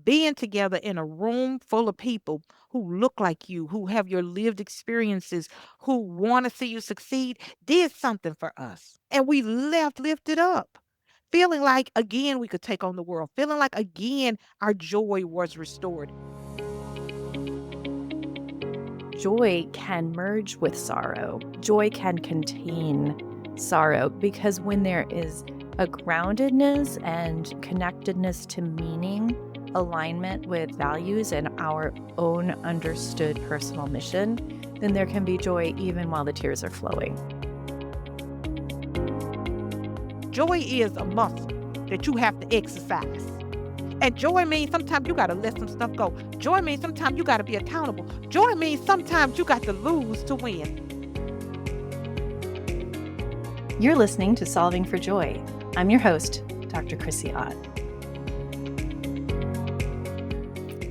being together in a room full of people who look like you, who have your lived experiences, who want to see you succeed, did something for us. And we left lifted up, feeling like again we could take on the world, feeling like again our joy was restored. Joy can merge with sorrow. Joy can contain sorrow because when there is a groundedness and connectedness to meaning, alignment with values and our own understood personal mission, then there can be joy even while the tears are flowing. Joy is a muscle that you have to exercise. And joy means sometimes you got to let some stuff go. Joy means sometimes you got to be accountable. Joy means sometimes you got to lose to win. You're listening to Solving for Joy. I'm your host, Dr. Chrissie.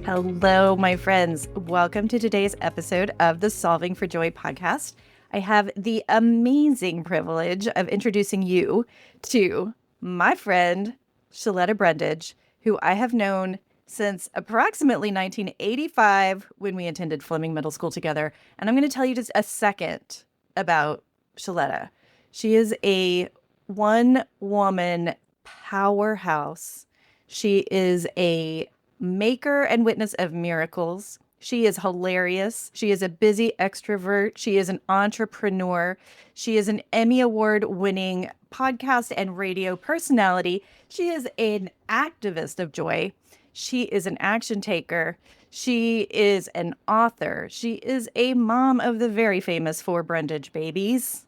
Hello, my friends. Welcome to today's episode of the Solving for Joy podcast. I have the amazing privilege of introducing you to my friend, Sheletta Brundidge, who I have known since approximately 1985 when we attended Fleming Middle School together. And I'm going to tell you just a second about Sheletta. She is a one-woman powerhouse. She is a maker and witness of miracles. She is hilarious. She is a busy extrovert. She is an entrepreneur. She is an Emmy Award-winning podcast and radio personality. She is an activist of joy. She is an action taker. She is an author. She is a mom of the very famous 4 Brundidge babies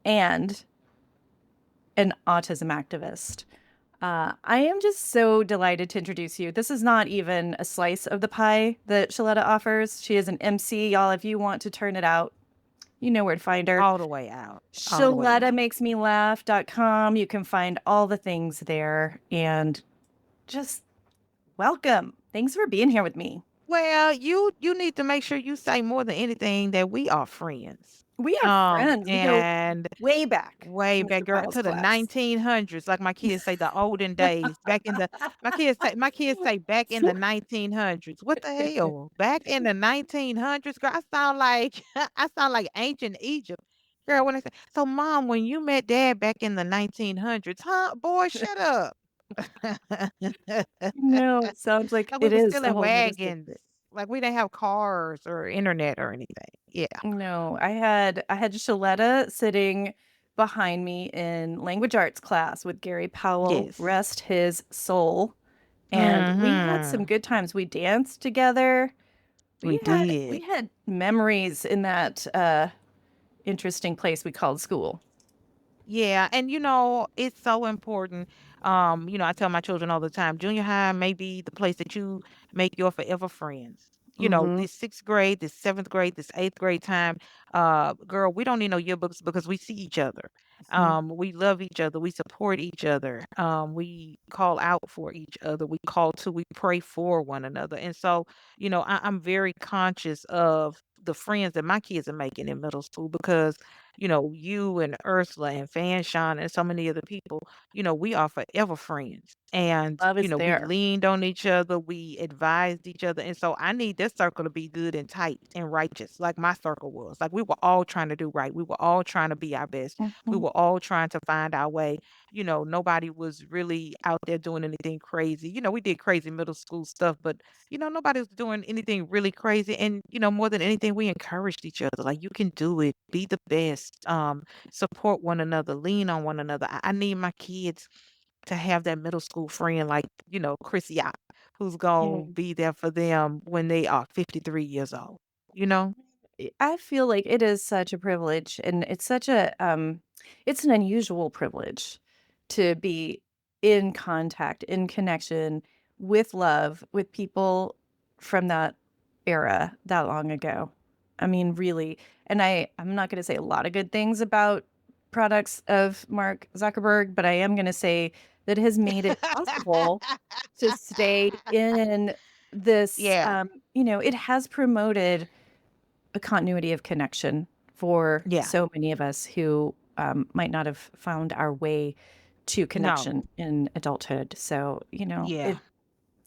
and an autism activist. I am just so delighted to introduce you. This is not even a slice of the pie that Sheletta offers. She is an MC. Y'all, if you want to turn it out, you know where to find her. All the way out. All the way out. ShelettaMakesMeLaugh.com. You can find all the things there. And just welcome. Thanks for being here with me. Well, you need to make sure you say more than anything that we are friends. We are friends. We go And way back. way back, girl, to the 1900s, like my kids say, the olden days. Back in the my kids say back in the 1900s. What the hell? Back in the 1900s, girl. I sound like I sound like ancient Egypt, girl. When I say so, mom, when you met dad back in the 1900s, huh? Boy, shut up. No, it sounds like Like we it were is still the in whole nother wagons. story. Like we didn't have cars or internet or anything. Yeah. No, I had Sheletta sitting behind me in language arts class with Gary Powell, Yes. rest his soul. And we had some Mhm. good times. We danced together. We We did. had memories in that interesting place we called school. Yeah, and it's so important. I tell my children all the time, junior high may be the place that you make your forever friends. Mm-hmm. This sixth grade, this seventh grade, this eighth grade time, girl, we don't need no yearbooks because we see each other. We love each other, we support each other, we call out for each other, we pray for one another. And so, I'm very conscious of the friends that my kids are making in middle school because you and Ursula and Fanshawn and so many other people, we are forever friends. And, Love is we there. leaned on each other, we advised each other. And so I need this circle to be good and tight and righteous, like my circle was. Like we were all trying to do right. We were all trying to be our best. We Mhm. were all trying to find our way. Nobody was really out there doing anything crazy. We did crazy middle school stuff, but nobody was doing anything really crazy. And, more than anything, we encouraged each other. Like, you can do it, be the best, support one another, lean on one another. I need my kids to have that middle school friend like, Chrissy, who's Yeah. going to be there for them when they are 53 years old, you know? I feel like it is such a privilege and it's such a it's an unusual privilege to be in contact, in connection with love with people from that era that long ago. I mean, really. And I'm not going to say a lot of good things about products of Mark Zuckerberg, but I am going to say that it has made it possible to stay in this Yeah. it has promoted a continuity of connection for Yeah. so many of us who might not have found our way to No. connection in adulthood. So, Yeah.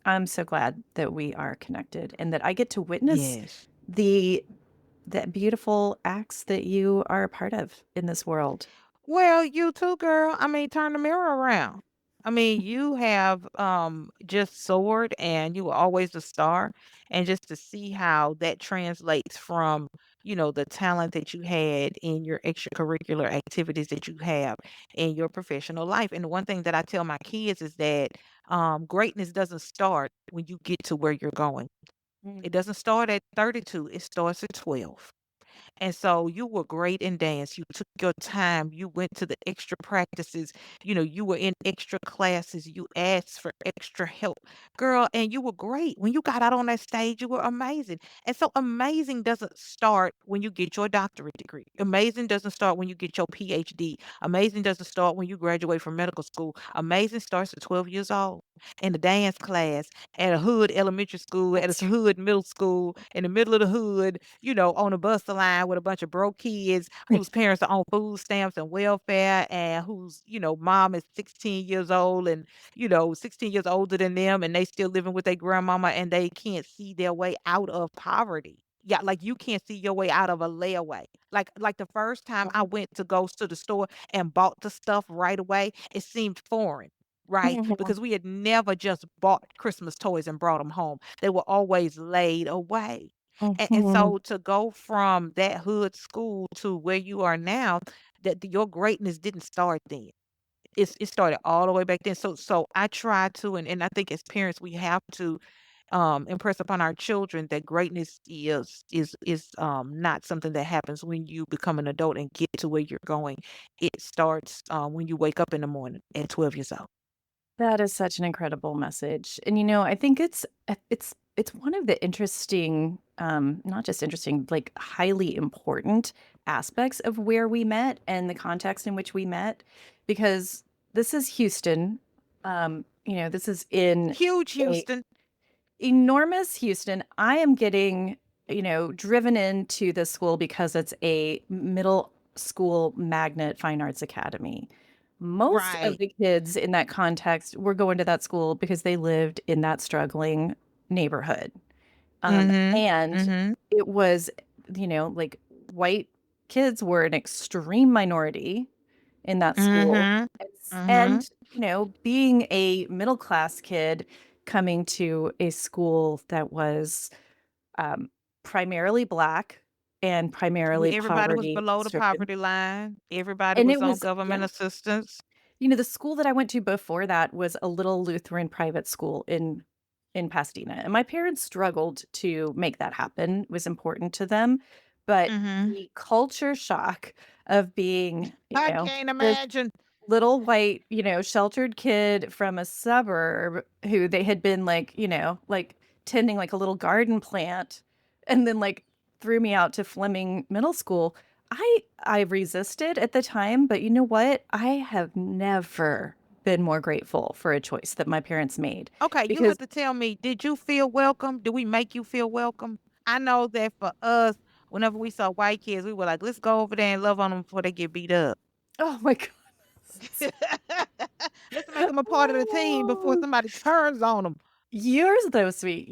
I'm so glad that we are connected and that I get to witness Yes. the that beautiful acts that you are a part of in this world. Well, you too, girl. I mean, turn the mirror around. I mean, you have just soared and you were always a star. And just to see how that translates from, the talent that you had in your extracurricular activities that you have in your professional life. And the one thing that I tell my kids is that greatness doesn't start when you get to where you're going. Mm. It doesn't start at 32, it starts at 12. And so you were great in dance. You took your time. You went to the extra practices. You were in extra classes. You asked for extra help. Girl, and you were great. When you got out on that stage, you were amazing. And so amazing doesn't start when you get your doctorate degree. Amazing doesn't start when you get your PhD. Amazing doesn't start when you graduate from medical school. Amazing starts at 12 years old in the dance class at a hood elementary school, at That's a hood middle school, in the middle of the hood, on a bus line with a bunch of broke kids right. whose parents are on food stamps and welfare and whose, mom is 16 years old and, 16 years older than them and they still living with their grandmama and they can't see their way out of poverty. Yeah, like you can't see your way out of a layaway. Like the first time I went to go to the store and bought the stuff right away, it seemed foreign. Right? Mhm, Because we had never just bought Christmas toys and brought them home. They were always laid away. And mhm. so to go from that hood school to where you are now, your greatness didn't start then. It started all the way back then. So I try to, and I think as parents we have to impress upon our children that greatness is not something that happens when you become an adult and get to where you're going. It starts when you wake up in the morning at 12 years old. That is such an incredible message. And I think it's one of the interesting, not just interesting, like highly important aspects of where we met and the context in which we met, because this is Houston. This is in Huge a Houston. enormous Houston. I am getting, driven into this school because it's a middle school magnet fine arts academy. Most of Right. the kids in that context were going to that school because they lived in that struggling neighborhood. Mhm. And Mhm. it was, like white kids were an extreme minority in that school. Mhm. Mhm. And, being a middle class kid coming to a school that was um, primarily Black and primarily Everybody was poverty below the stricken. poverty line. Everybody And was it on was, government yeah. assistance. The school that I went to before that was a little Lutheran private school in Pasadena, and my parents struggled to make that happen. It was important to them, but Mhm. the culture shock of being, I can't this imagine. little white, sheltered kid from a suburb who they had been like, like tending like a little garden plant and then like threw me out to Fleming Middle School. I resisted at the time, but you know what? I have never been more grateful for a choice that my parents made Okay, you because have to tell me, did you feel welcome? Do we make you feel welcome? I know that for us, whenever we saw white kids, we were like, let's go over there and love on them before they get beat up. oh my goodness. Let's make them a part of the team before somebody turns on them. You're so sweet.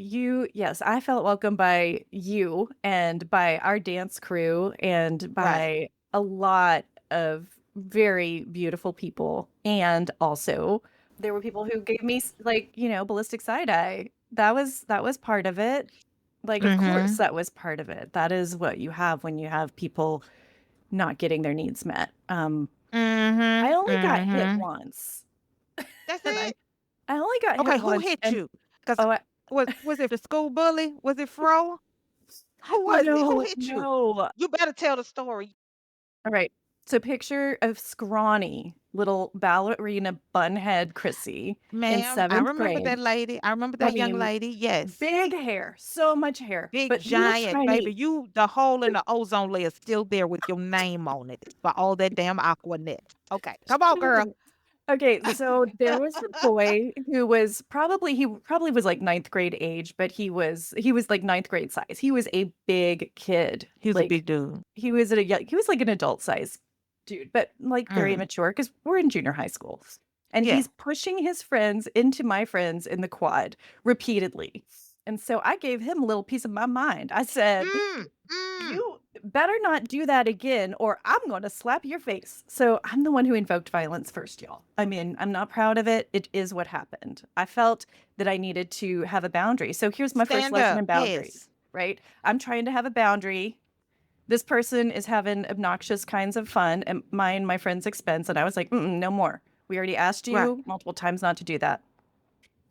Yes, I felt welcome by you and by our dance crew and Right. by a lot of very beautiful people. And also, there were people who gave me like, ballistic side eye. That was part of it. Like, of course, Mhm. that was part of it. That is what you have when you have people not getting their needs met. I Mhm. only got hit Mhm. once, That's and it. I only got hit Okay, who once, hit and you? Because oh, was it the school bully? Was it Fro? Who was it? Who no, hit you? no. You better tell the story. All right. So picture of scrawny little ballerina bunhead Chrissy in Ma'am, I 7th remember grade. that lady. I remember I that young mean, lady. Yes. big hair, so much hair, Big but little giant baby. tiny. You the hole in the ozone layer still there with your name on it for all that damn Aquanet. Okay. Come on, girl. Okay, so there was a boy who was he probably was like ninth grade age, but he was like ninth grade size. He was a big kid. He was a Like big dude. he was like an adult size dude, but like very Mm. mature because we're in junior high school. and Yeah. he's pushing his friends into my friends in the quad repeatedly. And so I gave him a little piece of my mind. I said, Mm, mm. "You better not do that again, or I'm going to slap your face." So I'm the one who invoked violence first, y'all. I mean, I'm not proud of it. It is what happened. I felt that I needed to have a boundary. So here's my first Stand lesson up. in boundaries, Yes. right? I'm trying to have a boundary. This person is having obnoxious kinds of fun at my friend's expense. And I was like, "Mm-mm, no more. We already asked Right. you multiple times not to do that."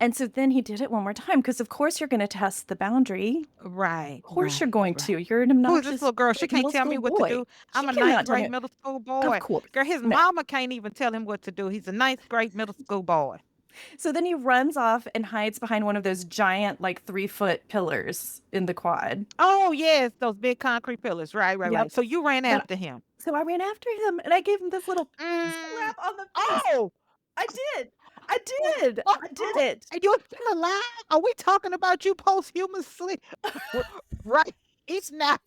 And so then he did it one more time because, of course, you're going to test the boundary. Right. Of course, you're Right. going Right. to. You're an Who is this obnoxious little girl? She like can't middle tell school me what to boy. do. She I'm a ninth cannot tell grade me. middle school Of boy. course. Girl, his No. mama can't even tell him what to do. He's a ninth grade middle school boy. So then he runs off and hides behind one of those giant, like 3-foot pillars in the quad. Oh, yes, those big concrete pillars. Right, right, Yep. right. So you ran And after him. so I ran after him and I gave him this little Mm. slap on the face. Oh, I did. I oh, did. oh, I did oh. it. And you're still alive? Are we talking about you posthumously? Right. It's now.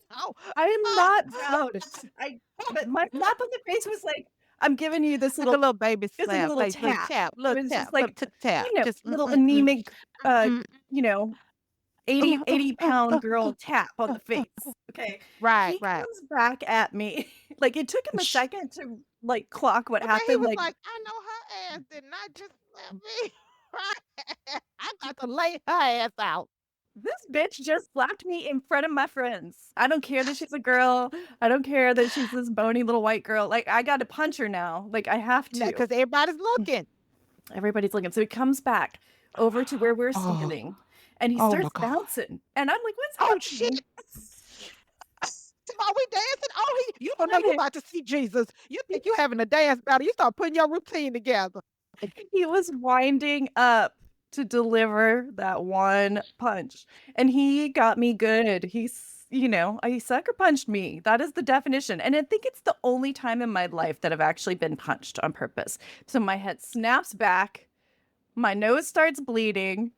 I am not proud. I but my slap on the face was like, I'm giving you this Like a little little baby it was like a slap, little like little tap. tap, It little was just tap, little like, tick tap. Just little anemic, mm, you know, 80, uh, uh, 80 uh, pound uh, girl uh, tap on uh, the uh. face. Okay. Right, He right. comes back at me. Like it took him a Shh. second to like clock what I bet he happened. was Like like, "I know her ass did not just slap me. Right? I got to lay her ass out." this bitch just slapped me in front of my friends. I don't care that she's a girl. I don't care that she's this bony little white girl. Like I got to punch her now. Like I have to. Because everybody's looking. Everybody's looking. So he comes back over to where we're Oh, standing and he oh my starts God. bouncing. And I'm like, Oh, what's shit. happening? Are we dancing? Oh, you don't know you Okay. about to see Jesus. You think you having a dance battle. You start putting your routine together. He was winding up to deliver that one punch. And he got me good. He sucker punched me. That is the definition. And I think it's the only time in my life that I've actually been punched on purpose. So my head snaps back, my nose starts bleeding,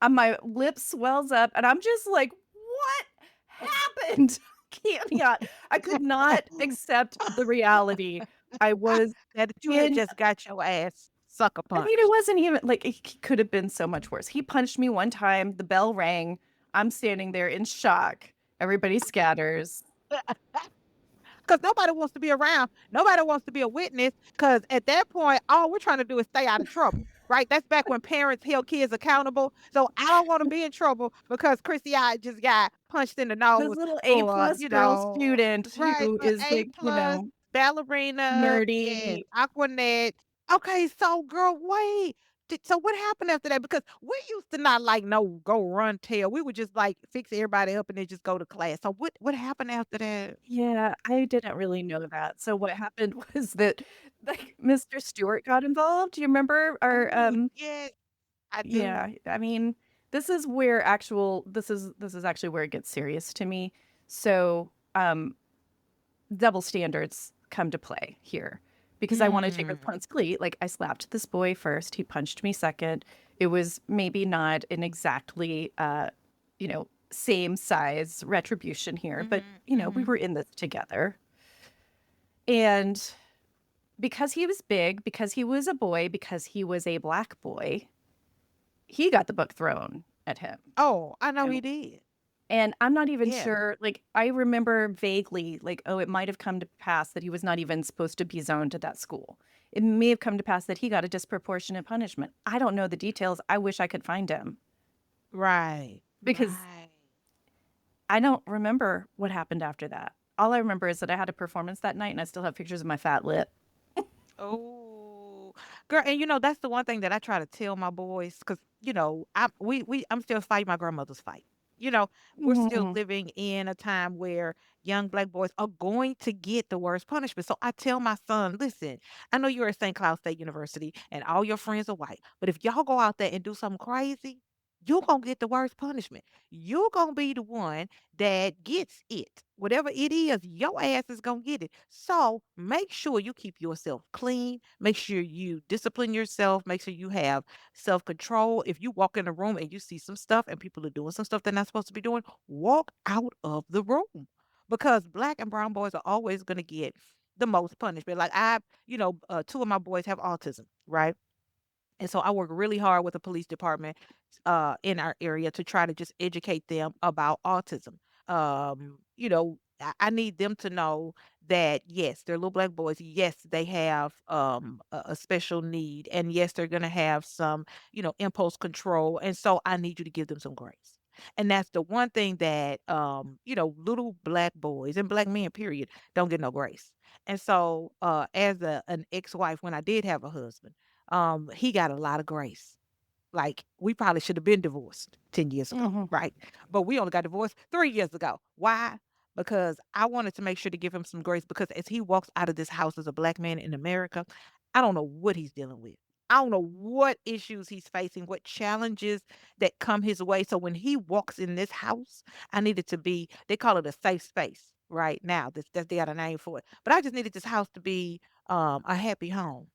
and my lip swells up, and I'm just like, what happened? Can't not. I could not accept the reality. I was That you had in just got your ass sucker I mean, it punched. wasn't even like it could have been so much worse. He punched me one time, the bell rang. I'm standing there in shock. Everybody scatters. Because nobody wants to be around. Nobody wants to be a witness. Because at that point, all we're trying to do is stay out of trouble. Right? That's back when parents held kids accountable. So I don't want to be in trouble because Chrissy I just got punched in the This nose little A for, plus girl student right, who for is A like, plus ballerina, yes, nerdy. Aquanet. Okay, so girl, wait. So what happened after that? Because we used to not like no go run tell. We would just like fix everybody up and then just go to class. So what happened after that? Yeah, I didn't really know that. So what happened was that like Mr. Stewart got involved. Do you remember our Oh, yes, I do. yeah, I mean, this is actually where it gets serious to me. So, double standards come to play here because I want to take Mm, responsibility. Like I slapped this boy first, he punched me second. It was maybe not an exactly same size retribution here, but mhm, we mhm. were in this together. And because he was big, because he was a boy, because he was a black boy, he got the book thrown at him. Oh, I know You he know, did. And I'm not even Yeah. sure, like, I remember vaguely, like, oh, it might have come to pass that he was not even supposed to be zoned to that school. It may have come to pass that he got a disproportionate punishment. I don't know the details. I wish I could find him Right. because Right. I don't remember what happened after that. All I remember is that I had a performance that night and I still have pictures of my fat lip. Oh, girl, and that's the one thing that I try to tell my boys because I'm still fighting my grandmother's fight. You know, we're still Mhm. living in a time where young black boys are going to get the worst punishment. So I tell my son, listen, I know you're at St. Cloud State University and all your friends are white, but if y'all go out there and do something crazy, you're gonna get the worst punishment. You're gonna be the one that gets it. Whatever it is, your ass is going to get it. So make sure you keep yourself clean. Make sure you discipline yourself. Make sure you have self control. If you walk in a room and you see some stuff and people are doing some stuff they're not supposed to be doing, walk out of the room because black and brown boys are always going to get the most punishment. Like two of my boys have autism, right? And so I work really hard with the police department in our area to try to just educate them about autism. I need them to know that yes, they're little black boys. Yes, they have a special need, and yes, they're gonna have some, impulse control. And so I need you to give them some grace. And that's the one thing that little black boys and black men, period, don't get no grace. And so as an ex-wife, when I did have a husband, he got a lot of grace. Like, we probably should have been divorced 10 years ago, Mhm. right? But we only got divorced 3 years ago. Why? Because I wanted to make sure to give him some grace because as he walks out of this house as a black man in America, I don't know what he's dealing with. I don't know what issues he's facing, what challenges that come his way. So when he walks in this house, I need it to be, they call it a safe space right now. That they got a name for it. But I just needed this house to be a happy home.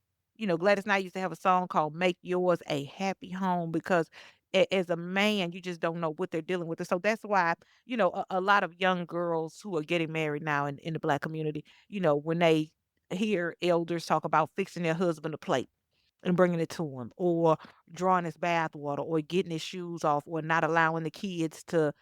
Gladys Knight used to have a song called "Make Yours a Happy Home" because as a man, you just don't know what they're dealing with. And so that's why, a lot of young girls who are getting married now in the black community, when they hear elders talk about fixing their husband a plate and bringing it to him, or drawing his bath water, or getting his shoes off, or not allowing the kids to,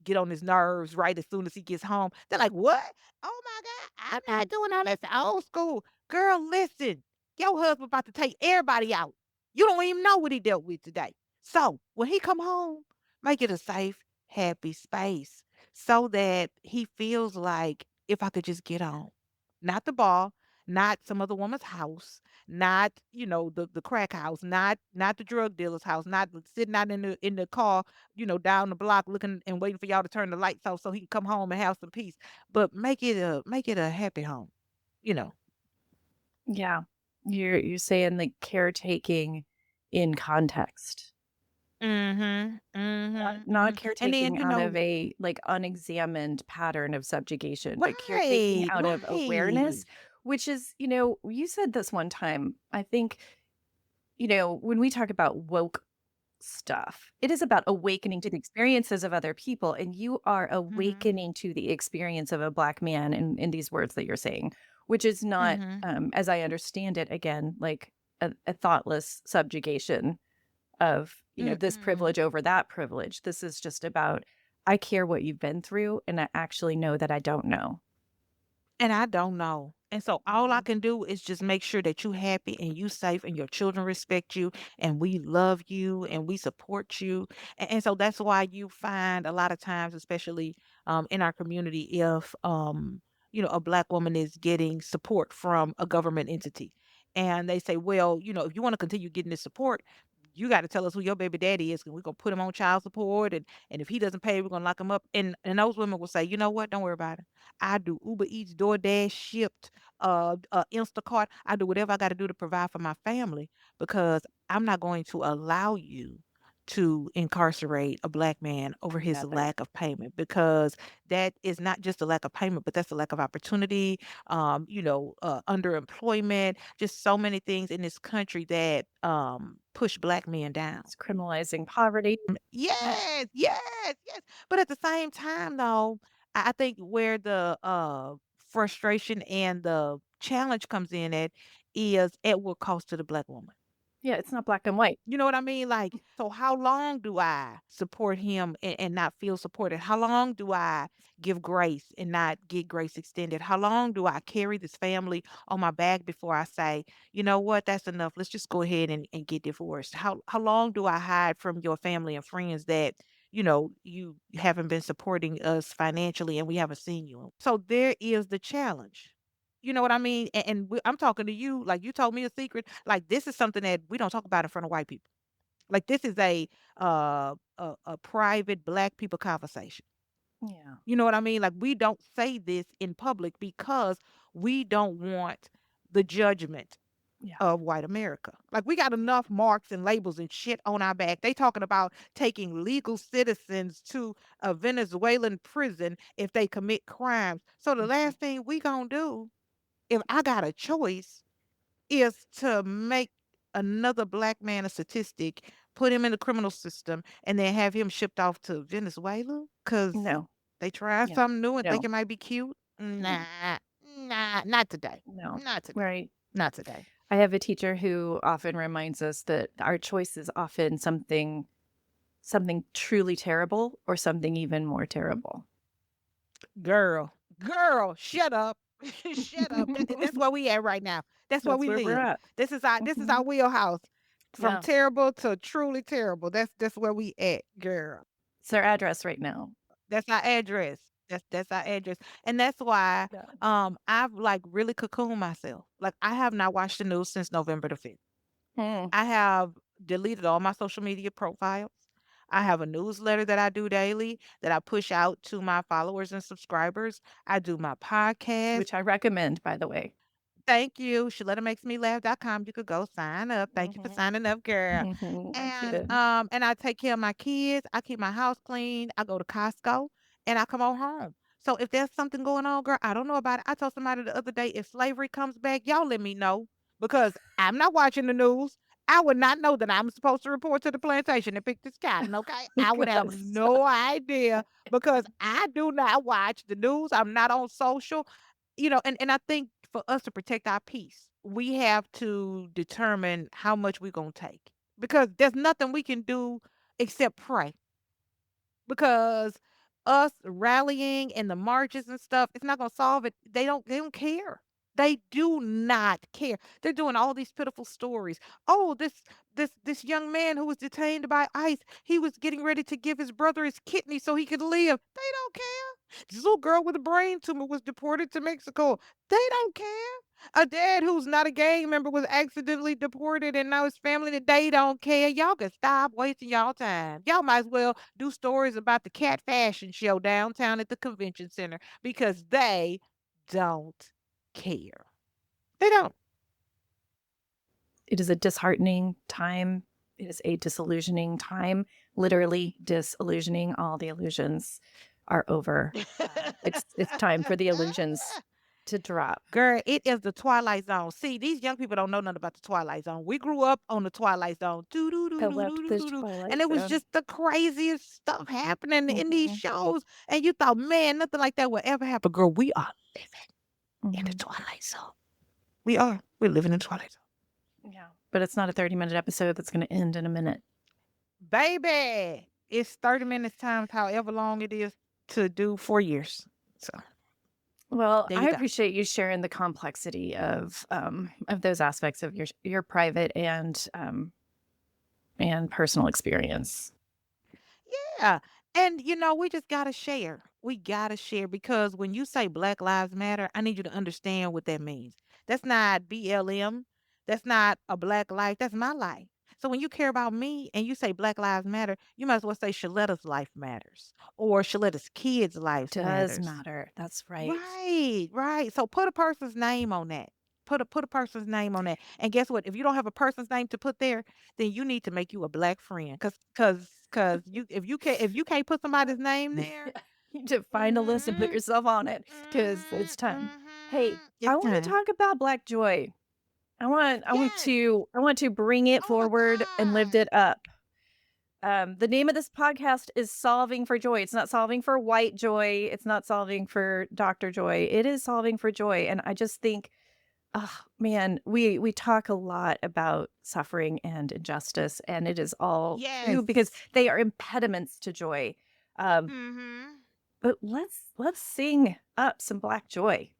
get on his nerves right as soon as he gets home. They're like, "What? Oh my God, I'm not doing all that. That's old school." Girl, listen, your husband about to take everybody out. You don't even know what he dealt with today. So when he come home, make it a safe, happy space so that he feels like if I could just get on. Not the bar, not some other woman's house, not the crack house, not the drug dealer's house, not sitting out in the car, down the block looking and waiting for y'all to turn the lights off so he can come home and have some peace. But make it a happy home, you know. Yeah. You're saying the caretaking in context. Mhm. Not Mhm. not Mhm. And then, caretaking out of a, like, unexamined pattern of subjugation, but caretaking right, out of right. awareness, which is, you said this one time, I think, when we talk about woke stuff, it is about awakening to the experiences of other people, and you are Mhm. awakening to the experience of a Black man in these words that you're saying, which is not, Mhm. as I understand it, again, like a thoughtless subjugation of, this Mm-mm. privilege over that privilege. This is just about, I care what you've been through, and I actually know that I don't know. And I don't know. And so all I Mhm. can do is just make sure that you happy and you safe and your children respect you and we love you and we support you. And so that's why you find a lot of times, especially in our community, if a black woman is getting support from a government entity. And they say, well, if you want to continue getting this support, you got to tell us who your baby daddy is, and we're gonna put him on child support, and if he doesn't pay, we're gonna lock him up. And those women will say, you know what, don't worry about it. I do Uber Eats, DoorDash, Shipped, Instacart. I do whatever I got to do to provide for my family because I'm not going to allow you to incarcerate a black man over his Never. lack of payment because that is not just a lack of payment, but that's a lack of opportunity, underemployment, just so many things in this country that push black men down. It's criminalizing poverty. Uh, Yes, yes, yes. But at the same time, though, I think where the frustration and the challenge comes in at is at what cost to the black woman. yeah, it's not black and white. You know what I mean? Like, so how long do I support him and not feel supported? How long do I give grace and not get grace extended? How long do I carry this family on my back before I say, you know what, that's enough. Let's just go ahead and get divorced. How long do I hide from your family and friends that, you haven't been supporting us financially and we haven't seen you? So there is the challenge. You know what I mean? And I'm talking to you like you told me a secret. Like this is something that we don't talk about in front of white people. Like this is a private black people conversation. Yeah. You know what I mean? Like we don't say this in public because we don't want the judgment Yeah. of white America. Like we got enough marks and labels and shit on our back. They talking about taking legal citizens to a Venezuelan prison if they commit crimes. So the Mhm. last thing we gonna do if I got a choice is to make another black man a statistic, put him in the criminal system, and then have him shipped off to Venezuela because No. they tried Yeah. something new and think No. it might be cute. No. Nah, not today. No. Not today. Right. Not today. I have a teacher who often reminds us that our choice is often something truly terrible or something even more terrible. Girl, girl, shut up. Shut up. That's where we at right now. That's where That's we where we're live. at. This is our Mhm. wheelhouse. From Yeah. terrible to truly terrible. That's where we at, girl. It's our address right now. That's our address. That's our address. And that's why Yeah. I've like really cocooned myself. Like I have not watched the news since November the 5th. Mm, I have deleted all my social media profiles. I have a newsletter that I do daily that I push out to my followers and subscribers. I do my podcast. which I recommend, by the way. Thank you. ShalettaMakesMeLaugh.com. You could go sign up. Thank you for Mhm. signing up, girl. Mhm. I And should. um, I take care of my kids. I keep my house clean. I go to Costco and I come on home. So if there's something going on, girl, I don't know about it. I told somebody the other day if slavery comes back, y'all let me know because I'm not watching the news. I would not know that I'm supposed to report to the plantation and pick this cotton, okay? I would have Yes. no idea because I do not watch the news. I'm not on social. And I think for us to protect our peace, we have to determine how much we're gonna take. Because there's nothing we can do except pray because us rallying and the marches and stuff, it's not gonna solve it. They don't care. They do not care. They're doing all these pitiful stories. Oh, this young man who was detained by ICE, he was getting ready to give his brother his kidney so he could live. They don't care. This little girl with a brain tumor was deported to Mexico. They don't care. A dad who's not a gang member was accidentally deported and now his family that they don't care. Y'all can stop wasting y'all time. Y'all might as well do stories about the cat fashion show downtown at the convention center because they don't care. They don't. It is a disheartening time. It is a disillusioning time. Literally disillusioning. All the illusions are over. It's time for the illusions to drop. Girl, it is the Twilight Zone. See, these young people don't know nothing about the Twilight Zone. We grew up on the Twilight Zone. Doo, doo, I doo, doo, left doo, doo, the doo, doo. And Twilight it was Zone. just the craziest stuff happening in these Mhm, shows. And you thought, man, nothing like that would ever happen. Girl, we are living in the mhm. Twilight Zone. We are. We're living in the Twilight Zone. Yeah. But it's not a 30-minute episode that's going to end in a minute. Baby, it's 30 minutes times however long it is to do 4 years. So Well, there you I go. appreciate you sharing the complexity of those aspects of your private and personal experience. Yeah. And we just gotta share. We gotta share because when you say Black Lives Matter, I need you to understand what that means. That's not BLM. That's not a black life. That's my life. So when you care about me and you say Black Lives Matter, you might as well say Shaletta's life matters or Shaletta's kids' lives Does matters. matter. That's right. Right, right. So put a person's name on that. Put a person's name on that. And guess what? If you don't have a person's name to put there, then you need to make you a black friend. Cause you if you can't put somebody's name there, You need to find a list and put mm-hmm, yourself on it because mm-hmm, it's time. Hey, mm-hmm. I It's want to time. talk about Black Joy. Yes. I want to bring it Oh my forward and lift God. it up. The name of this podcast is Solving for Joy. It's not solving for white joy. It's not solving for Dr. Joy. It is solving for joy. And I just think, oh man, we talk a lot about suffering and injustice, and it is all true Yes. because they are impediments to joy. Um, Mm-hmm. but let's sing up some Black joy.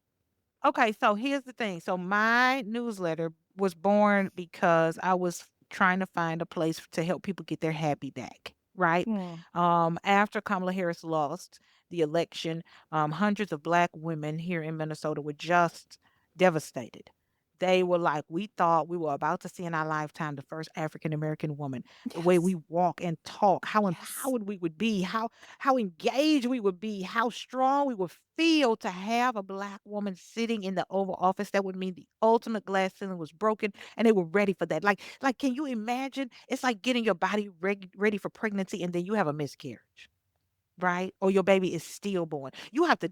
Okay, so here's the thing. So my newsletter was born because I was trying to find a place to help people get their happy back, right? Hmm. After Kamala Harris lost the election, hundreds of black women here in Minnesota were just devastated. They were like, we thought we were about to see in our lifetime the first African American woman. The way Yes. we walk and talk, how Yes. empowered we would be, how engaged we would be, how strong we would feel to have a black woman sitting in the Oval Office. That would mean the ultimate glass ceiling was broken, and they were ready for that. Like, can you imagine? It's like getting your body ready for pregnancy, and then you have a miscarriage, right? Or your baby is stillborn. You have to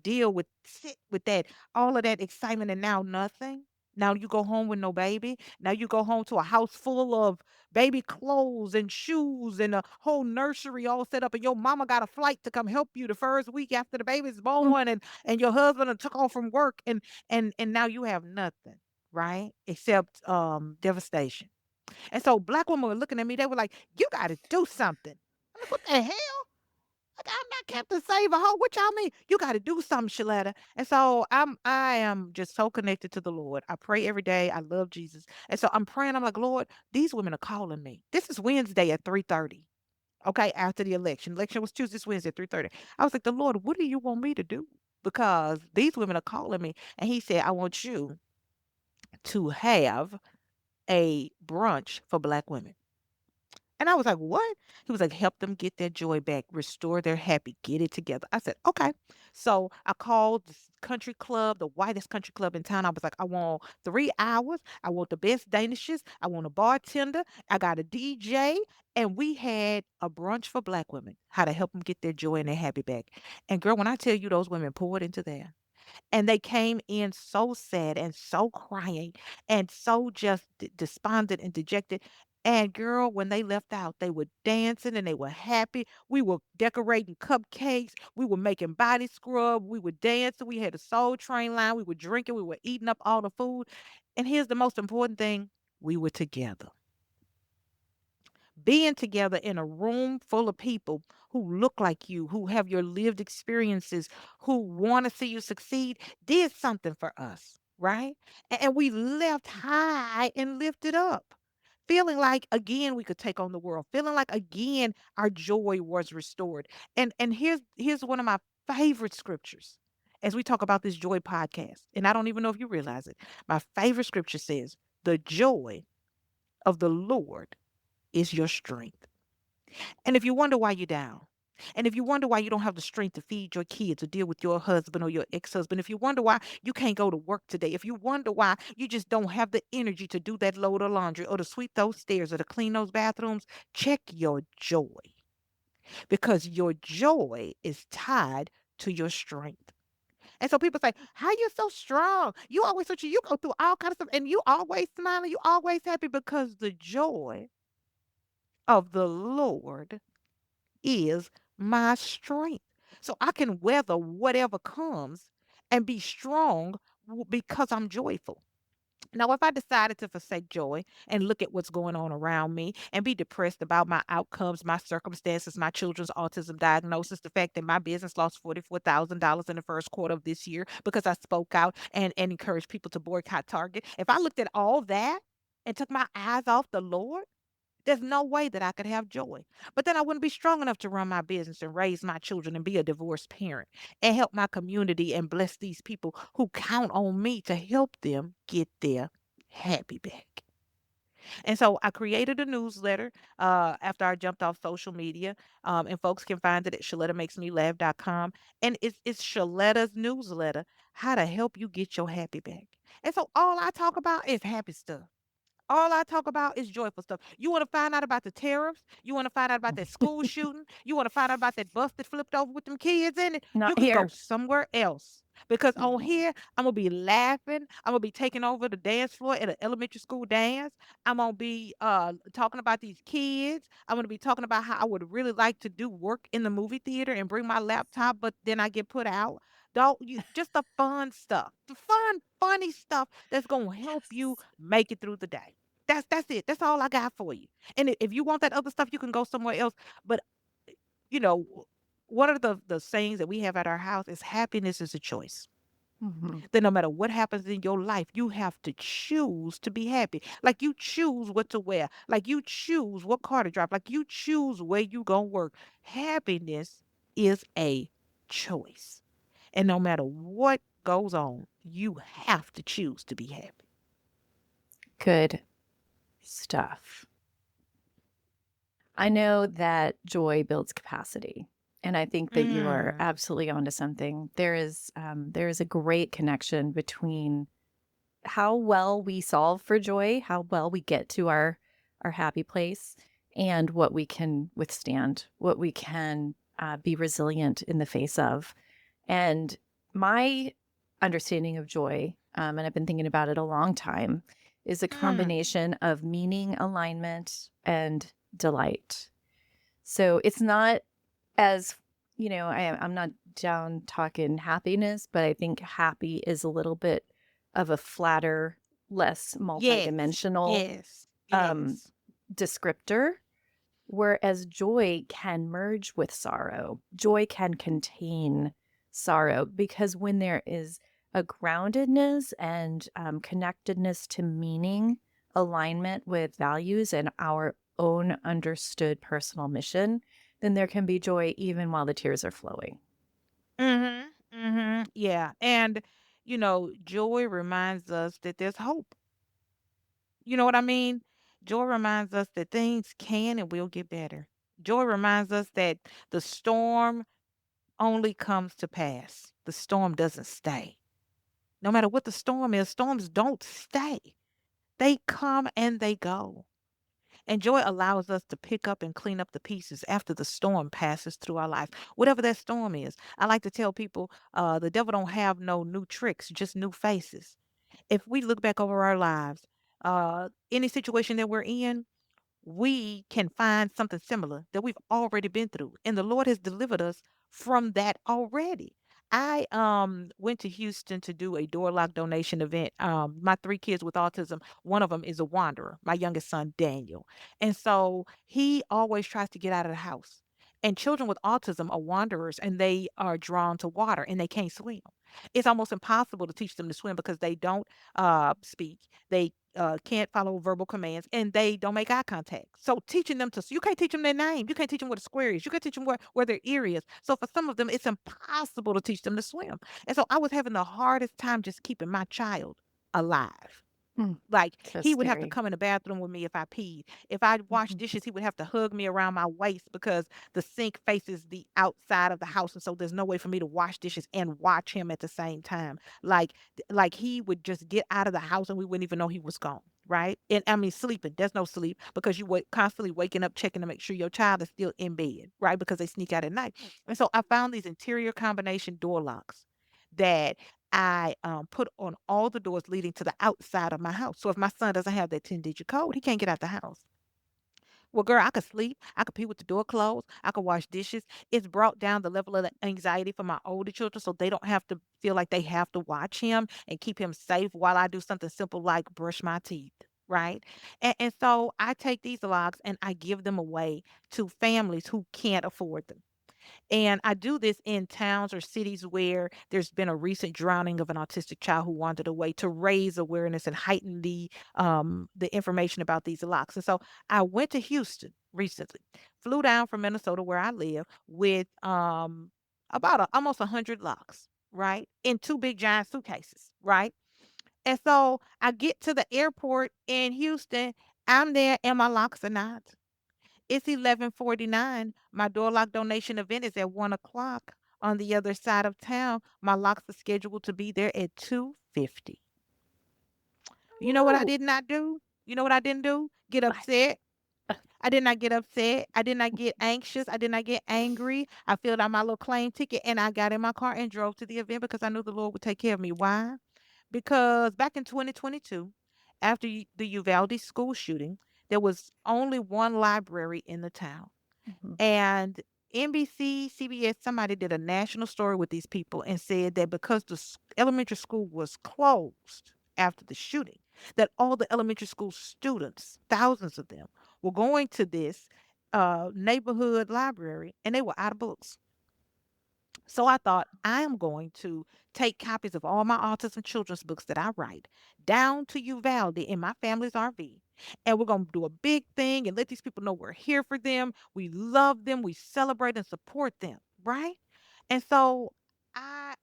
sit with that, all of that excitement, and now nothing. Now you go home with no baby. Now you go home to a house full of baby clothes and shoes and a whole nursery all set up, and your mama got a flight to come help you the first week after the baby's Mm. born, and your husband done took off from work, and now you have nothing. right? Except devastation. And so black women were looking at me, they were like, "You gotta do something." I'm like, "What the hell? Like, I'm not Captain Save a hoe. What y'all mean? You gotta do something, Sheletta." And so I am just so connected to the Lord. I pray every day. I love Jesus. And so I'm praying, I'm like, Lord, these women are calling me. This is Wednesday at 3:30. Okay, after the election. Election was Tuesday, this Wednesday at 3:30. I was like, the Lord, what do you want me to do? Because these women are calling me. And he said, I want you to have a brunch for black women. And I was like, what? He was like, help them get their joy back, restore their happy, get it together. I said, okay. So I called this country club, the whitest country club in town. I was like, I want 3 hours. I want the best danishes. I want a bartender. I got a DJ. And we had a brunch for black women, how to help them get their joy and their happy back. And girl, when I tell you those women poured into there, and they came in so sad and so crying and so just despondent and dejected. And girl, when they left out, they were dancing and they were happy. We were decorating cupcakes. We were making body scrub. We were dancing. We had a soul train line. We were drinking. We were eating up all the food. And here's the most important thing, we were together, being together in a room full of people who look like you, who have your lived experiences, who want to see you succeed, did something for us, right? And we left high and lifted up, feeling like again we could take on the world, feeling like again our joy was restored. And here's one of my favorite scriptures as we talk about this joy podcast. And I don't even know if you realize it. My favorite scripture says, "The joy of the Lord is your strength." And if you wonder why you're down, and if you wonder why you don't have the strength to feed your kids or deal with your husband or your ex husband, if you wonder why you can't go to work today, if you wonder why you just don't have the energy to do that load of laundry or to sweep those stairs or to clean those bathrooms, check your joy, because your joy is tied to your strength. And so people say, "How you so strong? You always such you go through all kinds of stuff and you always smiling, you always happy because the joy of the Lord is my strength." So I can weather whatever comes and be strong because I'm joyful. Now, if I decided to forsake joy and look at what's going on around me and be depressed about my outcomes, my circumstances, my children's autism diagnosis, the fact that my business lost $44,000 in the first quarter of this year because I spoke out and encouraged people to boycott Target, if I looked at all that and took my eyes off the Lord, there's no way that I could have joy. But then I wouldn't be strong enough to run my business and raise my children and be a divorced parent and help my community and bless these people who count on me to help them get their happy back. And so I created a newsletter after I jumped off social media. And folks can find it at ShalettaMakesMeLaugh.com. And it's Shaletta's newsletter, how to help you get your happy back. And so all I talk about is happy stuff. All I talk about is joyful stuff. You want to find out about the tariffs? You want to find out about that school shooting? You want to find out about that bus that flipped over with them kids in it? You Not could go here. somewhere else. Because on here, I'm going to be laughing. I'm going to be taking over the dance floor at an elementary school dance. I'm going to be talking about these kids. I'm going to be talking about how I would really like to do work in the movie theater and bring my laptop, but then I get put out. Don't you just the fun stuff, the fun, funny stuff that's gonna help you Yes. make it through the day. That's it. That's all I got for you. And if you want that other stuff, you can go somewhere else. But you know, one of the sayings that we have at our house is happiness is a choice. Mhm. That no matter what happens in your life, you have to choose to be happy. Like you choose what to wear, like you choose what car to drive, like you choose where you gonna work. Happiness is a choice. And no matter what goes on, you have to choose to be happy. Good stuff. I know that joy builds capacity, and I think that you are Mm, absolutely onto something. There is a great connection between how well we solve for joy, how well we get to our happy place, and what we can withstand, what we can be resilient in the face of. And my understanding of joy, and I've been thinking about it a long time, is a mm, combination of meaning, alignment, and delight. So it's not as, I'm not down talking happiness, but I think happy is a little bit of a flatter less Yes. multidimensional Yes. um, Yes. descriptor. Whereas joy can merge with sorrow, joy can contain sorrow because when there is a groundedness and connectedness to meaning, alignment with values and our own understood personal mission, then there can be joy even while the tears are flowing. Mhm. Mhm. Yeah. And joy reminds us that there's hope. You know what I mean? Joy reminds us that things can and will get better. Joy reminds us that the storm only comes to pass. The storm doesn't stay. No matter what the storm is, storms don't stay. They come and they go. And joy allows us to pick up and clean up the pieces after the storm passes through our life, whatever that storm is. I like to tell people, the devil don't have no new tricks, just new faces. If we look back over our lives, any situation that we're in, we can find something similar that we've already been through. And the Lord has delivered us from that already. I went to Houston to do a door lock donation event. My three kids with autism, one of them is a wanderer, my youngest son Daniel. And so he always tries to get out of the house. And children with autism are wanderers and they are drawn to water and they can't swim. It's almost impossible to teach them to swim because they don't speak. They can't follow verbal commands and they don't make eye contact. So teaching them to, you can't teach them their name. You can't teach them what a square is. You can't teach them where their ear is. So for some of them, it's impossible to teach them to swim. And so I was having the hardest time just keeping my child alive. Mm, Like so he would have to scary. come in the bathroom with me if I peed. If I washed Mhm. dishes, he would have to hug me around my waist because the sink faces the outside of the house, and so there's no way for me to wash dishes and watch him at the same time. Like he would just get out of the house and we wouldn't even know he was gone. Right. And I mean, sleeping. There's no sleep because you wake constantly waking up, checking to make sure your child is still in bed. Right. Because they sneak out at night. And so I found these interior combination door locks that I put on all the doors leading to the outside of my house. So if my son doesn't have that 10-digit code, he can't get out the house. Well, girl, I could sleep. I could pee with the door closed. I could wash dishes. It's brought down the level of the anxiety for my older children so they don't have to feel like they have to watch him and keep him safe while I do something simple like brush my teeth. Right. And so I take these logs and I give them away to families who can't afford them. And I do this in towns or cities where there's been a recent drowning of an autistic child who wandered away to raise awareness and heighten the information about these locks. And so I went to Houston recently, flew down from Minnesota where I live with about almost 100 locks, right? In two big giant suitcases, right? And so I get to the airport in Houston, I'm there and my locks are not. It's 11:49. My door lock donation event is at 1 o'clock on the other side of town. My locks are scheduled to be there at 2:50. You know what I Oh, did not do? You know what I didn't do? Get what? upset. I did not get upset. I did not get anxious. I did not get angry. I filled out my little claim ticket and I got in my car and drove to the event because I knew the Lord would take care of me. Why? Because back in 2022, after the Uvalde school shooting, there was only one library in the town. Mhm, And NBC, CBS, somebody did a national story with these people and said that because the elementary school was closed after the shooting, that all the elementary school students, thousands of them, were going to this neighborhood library and they were out of books. So I thought, I am going to take copies of all my autism children's books that I write down to Uvalde in my family's RV. And we're going to do a big thing and let these people know we're here for them. We love them. We celebrate and support them. Right. And so I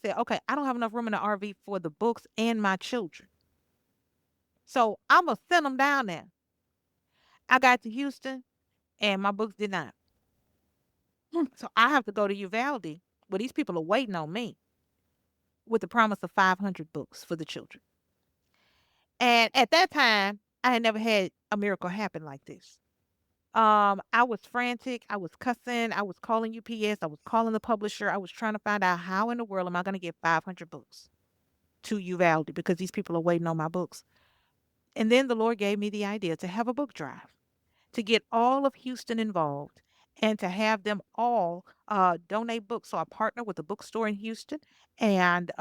said, okay, I don't have enough room in the RV for the books and my children. So I'm going to send them down there. I got to Houston and my books did not. mm, So I have to go to Uvalde where these people are waiting on me with the promise of 500 books for the children. And at that time, I had never had a miracle happen like this. I was frantic. I was cussing. I was calling UPS. I was calling the publisher. I was trying to find out how in the world am I going to get 500 books to Uvalde because these people are waiting on my books. And then the Lord gave me the idea to have a book drive to get all of Houston involved and to have them all donate books. So I partnered with a bookstore in Houston, and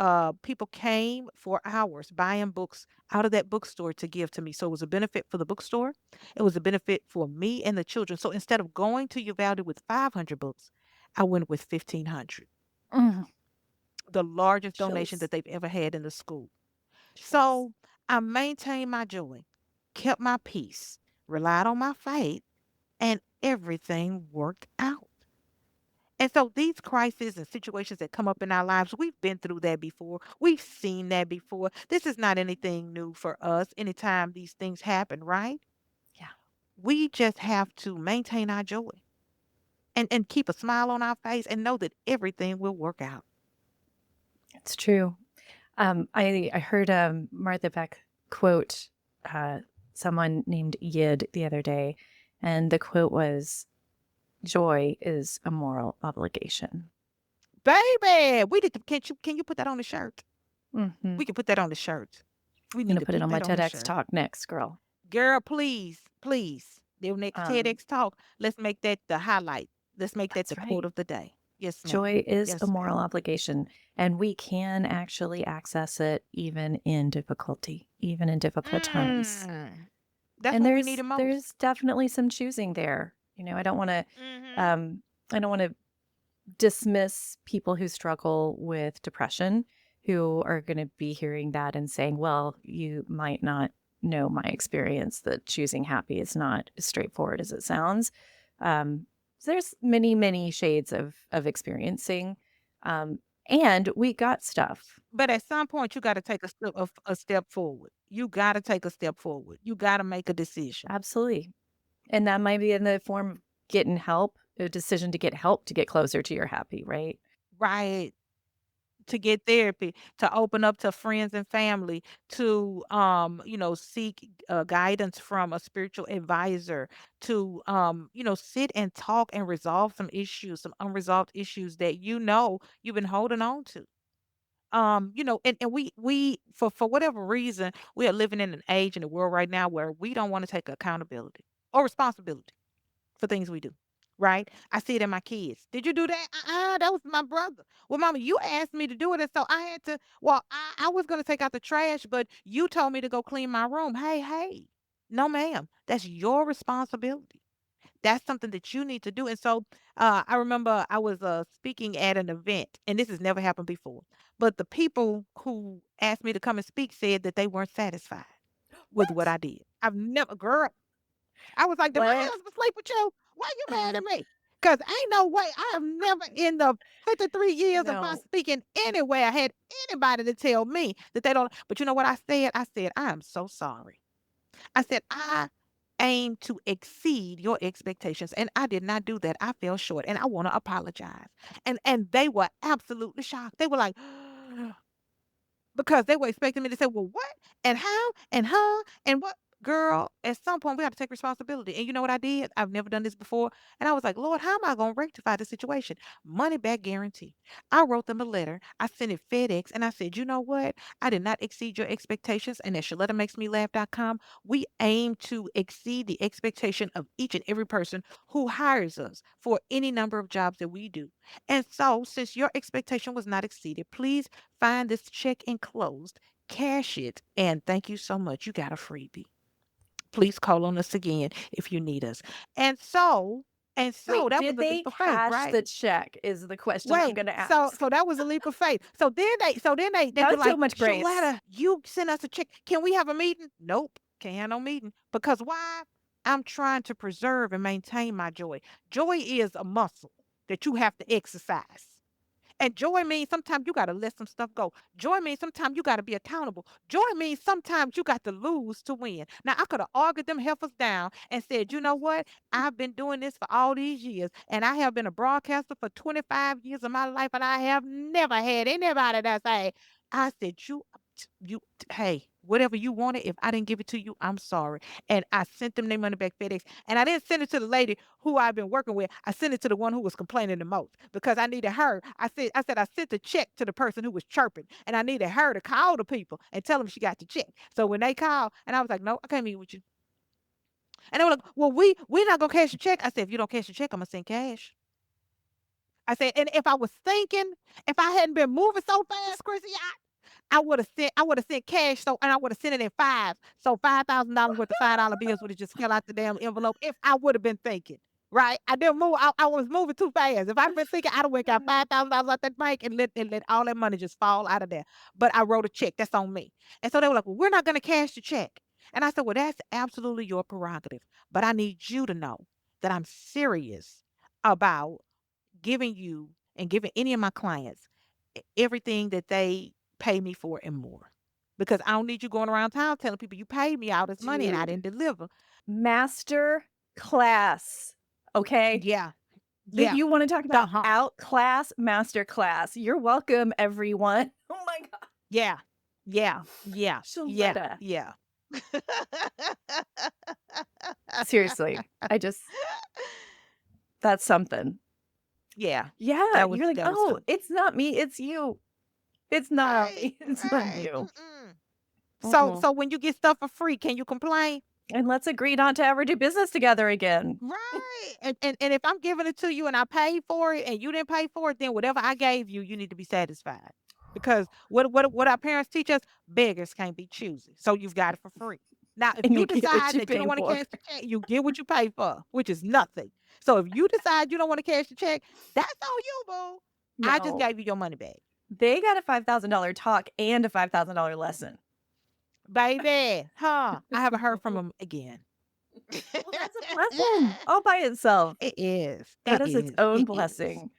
people came for hours buying books out of that bookstore to give to me. So it was a benefit for the bookstore. It was a benefit for me and the children. So instead of going to Uvalde with 500 books, I went with 1,500, Mm, the largest donation chills. that they've ever had in the school. Chills. So I maintained my joy, kept my peace, relied on my faith, and everything worked out. And so these crises and situations that come up in our lives, we've been through that before. We've seen that before. This is not anything new for us anytime these things happen, right? Yeah, We just have to maintain our joy and keep a smile on our face and know that everything will work out. it's true. I heard Martha Beck quote uh, someone named Yid the other day, and the quote was, "Joy is a moral obligation." Baby, we did the, can you put that on the shirt? Mm-hmm. We can put that on the shirt. We I'm need gonna to put it put on my that on the TEDx shirt. talk next, girl. Girl, please, please. The next Um, TEDx talk, let's make that the highlight. Let's make that that's the quote right. of the day. Yes, ma'am. Joy is a Yes, ma'am. moral obligation, and we can actually access it even in difficulty, even in difficult times. Mm. That's And when we need it most. there's definitely some choosing there. You know, Mm-hmm. um, I don't want to dismiss people who struggle with depression, who are going to be hearing that and saying, "Well, you might not know my experience. That choosing happy is not as straightforward as it sounds." Um, there's many, many shades of experiencing, um, and we got stuff. But at some point, you got to take a step forward. You got to take a step forward. You got to make a decision. Absolutely. And that might be in the form of getting help, a decision to get help to get closer to your happy, right? Right. To get therapy, to open up to friends and family, to seek guidance from a spiritual advisor, to sit and talk and resolve some issues, some unresolved issues that you've been holding on to. And we for whatever reason, we are living in an age in the world right now where we don't want to take accountability or responsibility for things we do. Right? I see it in my kids. Did you do that? That was my brother. Well, mama, you asked me to do it. And so I had to, well, I was going to take out the trash, but you told me to go clean my room. Hey, hey. No, ma'am. That's your responsibility. That's something that you need to do. And so I remember I was speaking at an event, and this has never happened before. But the people who asked me to come and speak said that they weren't satisfied with what What? I did. I've never, girl, I was like, "Did my What? husband sleep with you? Why you mad at me?" Cause ain't no way I have never in the 53 years of my No. speaking anywhere had anybody to tell me that they don't. But you know what I said? I said, I am so sorry. I said, I aim to exceed your expectations. And I did not do that. I fell short and I want to apologize. And they were absolutely shocked. They were like, because they were expecting me to say, "Well, what? And how? And huh? And what?" Girl, at some point we got to take responsibility. And you know what I did? I've never done this before. And I was like, Lord, how am I going to rectify the situation? Money back guarantee. I wrote them a letter. I sent it FedEx and I said, you know what? I did not exceed your expectations. And at ShalettaMakesMeLaugh.com, we aim to exceed the expectation of each and every person who hires us for any number of jobs that we do. And so, since your expectation was not exceeded, please find this check enclosed, cash it, and thank you so much. You got a freebie. Please call on us again if you need us. And so, Wait, that was did a they leap of faith, cash right? the check is the question I'm Wait, gonna so ask. that was a leap of faith. They've That been was so like, much grace. Shaletta, you send us a check. Can we have a meeting? Nope, can't have no meeting. Because why? I'm trying to preserve and maintain my joy. Joy is a muscle that you have to exercise. And joy means sometimes you got to let some stuff go. Joy means sometimes you got to be accountable. Joy means sometimes you got to lose to win. Now, I could have argued them heifers down and said, you know what? I've been doing this for all these years, and I have been a broadcaster for 25 years of my life, and I have never had anybody that say, I said, hey, whatever you wanted, if I didn't give it to you, I'm sorry. And I sent them their money back FedEx. And I didn't send it to the lady who I've been working with. I sent it to the one who was complaining the most because I needed her. I sent the check to the person who was chirping, and I needed her to call the people and tell them she got the check. So when they called, and I was like, no, I can't meet with you. And they were like, well, we're not gonna cash your check. I said, if you don't cash your check, I'm gonna send cash. I said, and if I was thinking, if I hadn't been moving so fast, Chrissy, I would have sent cash, so and I would have sent it in fives. So $5,000 worth of $5 bills would have just fell out the damn envelope if I would have been thinking. Right? I didn't move. I was moving too fast. If I'd been thinking, I'd have went got $5,000 out that bank and let all that money just fall out of there. But I wrote a check. That's on me. And so they were like, well, we're not gonna cash the check. And I said, well, that's absolutely your prerogative. But I need you to know that I'm serious about giving you and giving any of my clients everything that they pay me for and more. Because I don't need you going around town telling people you paid me all this money and I Dude, didn't deliver. master class. Okay. Yeah, That yeah. you want to talk about Uh-huh. outclass, master class. You're welcome, everyone. Oh my God. Yeah. Yeah. Yeah. Yeah. Sheletta. Yeah. Seriously. That's something. Yeah. Yeah. That was You're like, that was oh, something. it's not me. It's you. It's not Right. me. It's not Right. you. Mm-mm. So Mm-mm. so when you get stuff for free, can you complain? And let's agree not to ever do business together again. Right. And if I'm giving it to you and I paid for it and you didn't pay for it, then whatever I gave you, you need to be satisfied. Because what our parents teach us, beggars can't be choosy. So you've got it for free. Now, if And you you get what decide you that you don't pay want to for. cash the check, you get what you pay for, which is nothing. So if you decide you don't want to cash the check, that's on you, boo. I just No. gave you your money back. They got a $5,000 talk and a $5,000 lesson. Baby. Huh. I haven't heard from them again. Well, that's a blessing all by itself. It is. That It is its is. own It is. blessing.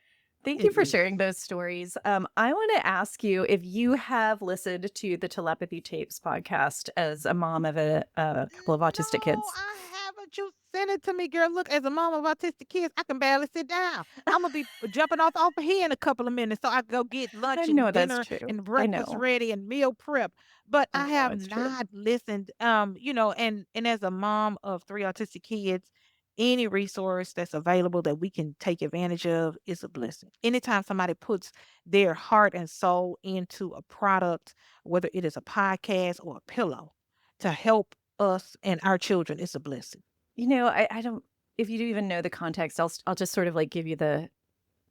Thank you It for is. sharing those stories. I want to ask you if you have listened to the Telepathy Tapes podcast as a mom of a couple of No, autistic kids. I haven't. You send it to me, girl. Look, as a mom of autistic kids, I can barely sit down. I'm gonna be jumping off of here in a couple of minutes, so I can go get I lunch and know that's dinner true. and I breakfast know. ready and meal prep. But I I know have it's true. not listened. And as a mom of three autistic kids, any resource that's available that we can take advantage of is a blessing. Anytime somebody puts their heart and soul into a product, whether it is a podcast or a pillow, to help us and our children, it's a blessing. I don't, if you do even know the context, I'll just sort of like give you the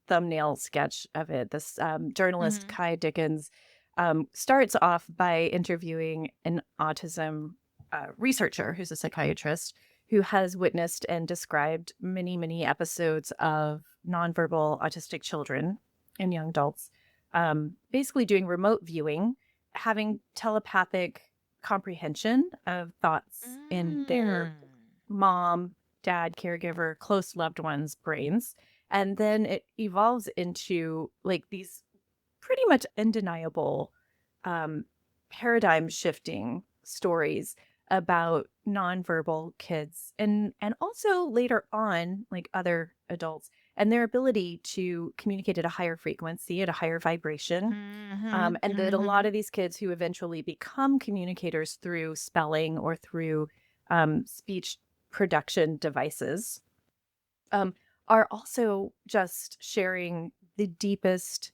thumbnail sketch of it. This journalist, Mhm. Kai Dickens, starts off by interviewing an autism researcher who's a psychiatrist who has witnessed and described many, many episodes of nonverbal autistic children and young adults, basically doing remote viewing, having telepathic comprehension of thoughts in their Mm. mom, dad, caregiver, close loved ones' brains. And then it evolves into like these pretty much undeniable um, paradigm shifting stories about nonverbal kids and also later on like other adults and their ability to communicate at a higher frequency at a higher vibration, Mhm. and that a lot Mhm. of these kids who eventually become communicators through spelling or through speech production devices um, are also just sharing the deepest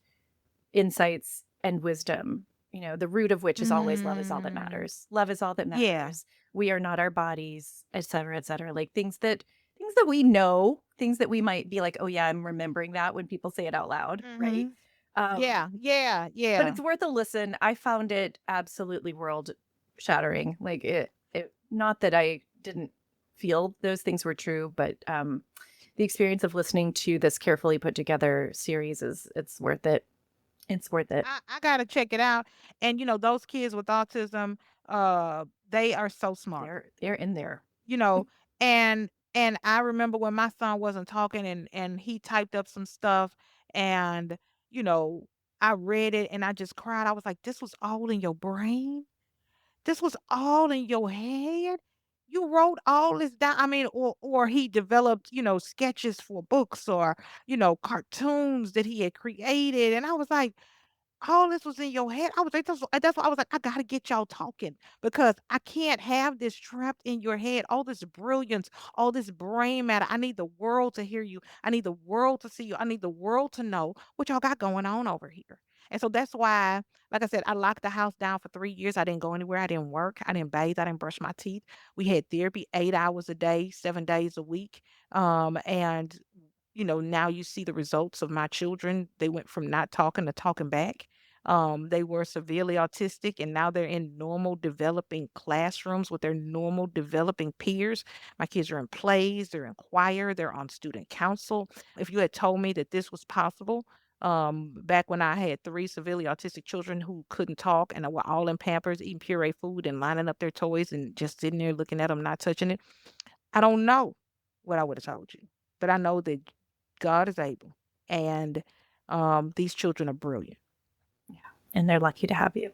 insights and wisdom, the root of which is always love is all that Mm. matters. Love is all that Yeah. matters. We are not our bodies, et cetera, et cetera. Like things that we know, things that we might be like, oh yeah, I'm remembering that when people say it out loud, right? Mhm. Um, Yeah. Yeah. but Yeah. it's worth a listen. I found it absolutely world shattering. Like it not that I didn't feel those things were true, but the experience of listening to this carefully put together series is it's worth it. It's worth it. I gotta check it out. And those kids with autism, they are so smart. They're in there. You know, and I remember when my son wasn't talking and he typed up some stuff and you know, I read it and I just cried. I was like, this was all in your brain? This was all in your head? You wrote all this down. I mean, or he developed, sketches for books or, cartoons that he had created. And I was like, all this was in your head. I was like, that's why I was like, I gotta get y'all talking because I can't have this trapped in your head. All this brilliance, all this brain matter. I need the world to hear you. I need the world to see you. I need the world to know what y'all got going on over here. And so that's why, like I said, I locked the house down for 3 years. I didn't go anywhere. I didn't work. I didn't bathe. I didn't brush my teeth. We had therapy 8 hours a day, 7 days a week. And now you see the results of my children. They went from not talking to talking back. They were severely autistic, and now they're in normal developing classrooms with their normal developing peers. My kids are in plays, they're in choir, they're on student council. If you had told me that this was possible, back when I had three severely autistic children who couldn't talk and were all in Pampers, eating puree food and lining up their toys and just sitting there looking at them, not touching it, I don't know what I would have told you. But I know that God is able, and these children are brilliant. Yeah. And they're lucky to have you.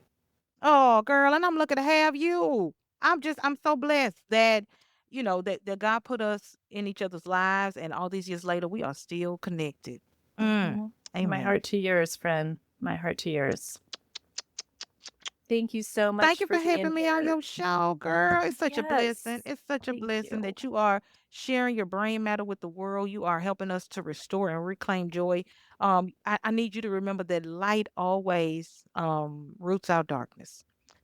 Oh, girl, and I'm lucky to have you. I'm so blessed that, that God put us in each other's lives, and all these years later, we are still connected. My Amen. heart to yours, friend. My heart to yours. Thank you so much. Thank you for being having me on here. your show, girl. It's such a blessing. Yes. It's such a Thank blessing you. that you are sharing your brain matter with the world. You are helping us to restore and reclaim joy. I need you to remember that light always roots out darkness.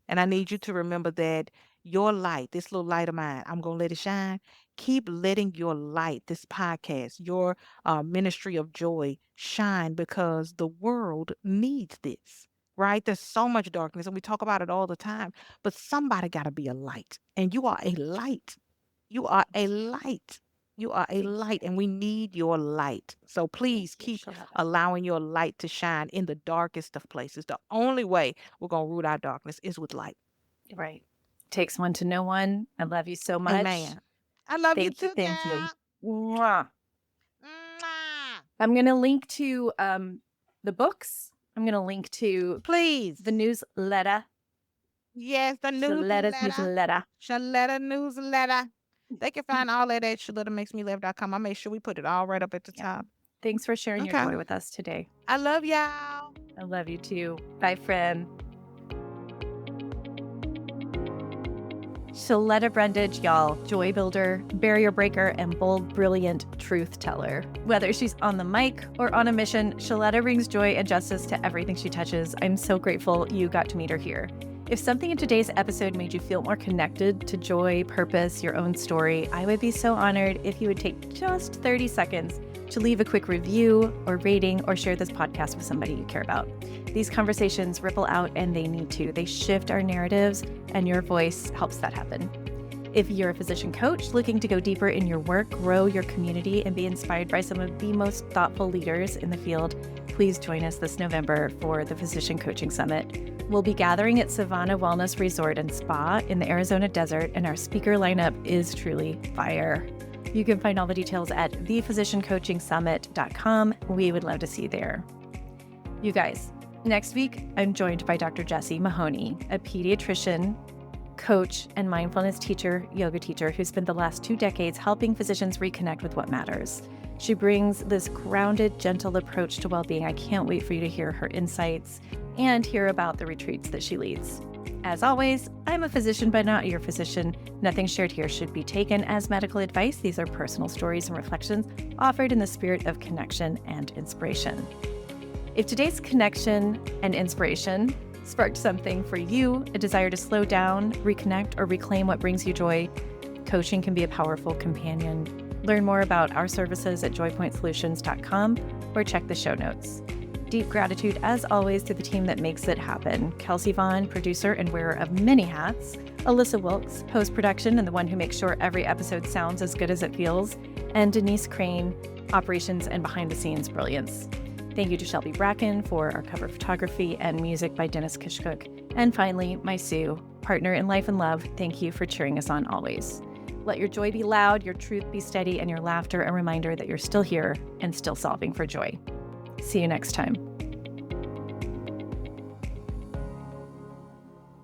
And I need you to remember that your light, this little light of mine, I'm going to let it shine. Keep letting your light, this podcast, your ministry of joy shine, because the world needs this, right? There's so much darkness, and we talk about it all the time, but somebody got to be a light, and you are a light. You are a light. You are a light, and we need your light. So please keep allowing your light to shine in the darkest of places. The only way we're going to root out darkness is with light. Right. Takes one to know one. I love you so much. Amen. I love you too, Thank girl. you. Mwah. Mwah. I'm going to link to the books. I'm going to link to Please. the newsletter. Yes, the Sheletta's newsletter. newsletter. Sheletta newsletter. They can find all that at ShelettaMakesMeLive.com. I made sure we put it all right up at the top. Thanks for sharing your joy with us today. I love y'all. I love you too. Bye, friend. Sheletta Brundidge, y'all, joy builder, barrier breaker, and bold, brilliant truth teller. Whether she's on the mic or on a mission, Sheletta brings joy and justice to everything she touches. I'm so grateful you got to meet her here. If something in today's episode made you feel more connected to joy, purpose, your own story, I would be so honored if you would take just 30 seconds to leave a quick review or rating or share this podcast with somebody you care about. These conversations ripple out, and they need to. They shift our narratives, and your voice helps that happen. If you're a physician coach looking to go deeper in your work, grow your community, and be inspired by some of the most thoughtful leaders in the field, please join us this November for the Physician Coaching Summit. We'll be gathering at Savannah Wellness Resort and Spa in the Arizona desert, and our speaker lineup is truly fire. You can find all the details at thephysiciancoachingsummit.com. We would love to see you there. You guys, next week, I'm joined by Dr. Jessie Mahoney, a pediatrician, coach, and mindfulness teacher, yoga teacher, who spent the last 2 decades helping physicians reconnect with what matters. She brings this grounded, gentle approach to well-being. I can't wait for you to hear her insights and hear about the retreats that she leads. As always, I'm a physician, but not your physician. Nothing shared here should be taken as medical advice. These are personal stories and reflections offered in the spirit of connection and inspiration. If today's connection and inspiration sparked something for you, a desire to slow down, reconnect, or reclaim what brings you joy, coaching can be a powerful companion. Learn more about our services at joypointsolutions.com or check the show notes. Deep gratitude, as always, to the team that makes it happen. Kelsey Vaughn, producer and wearer of many hats. Alyssa Wilkes, post-production and the one who makes sure every episode sounds as good as it feels. And Denise Crane, operations and behind-the-scenes brilliance. Thank you to Shelby Bracken for our cover photography and music by Dennis Kishcook. And finally, my Sue, partner in life and love, thank you for cheering us on always. Let your joy be loud, your truth be steady, and your laughter a reminder that you're still here and still solving for joy. See you next time.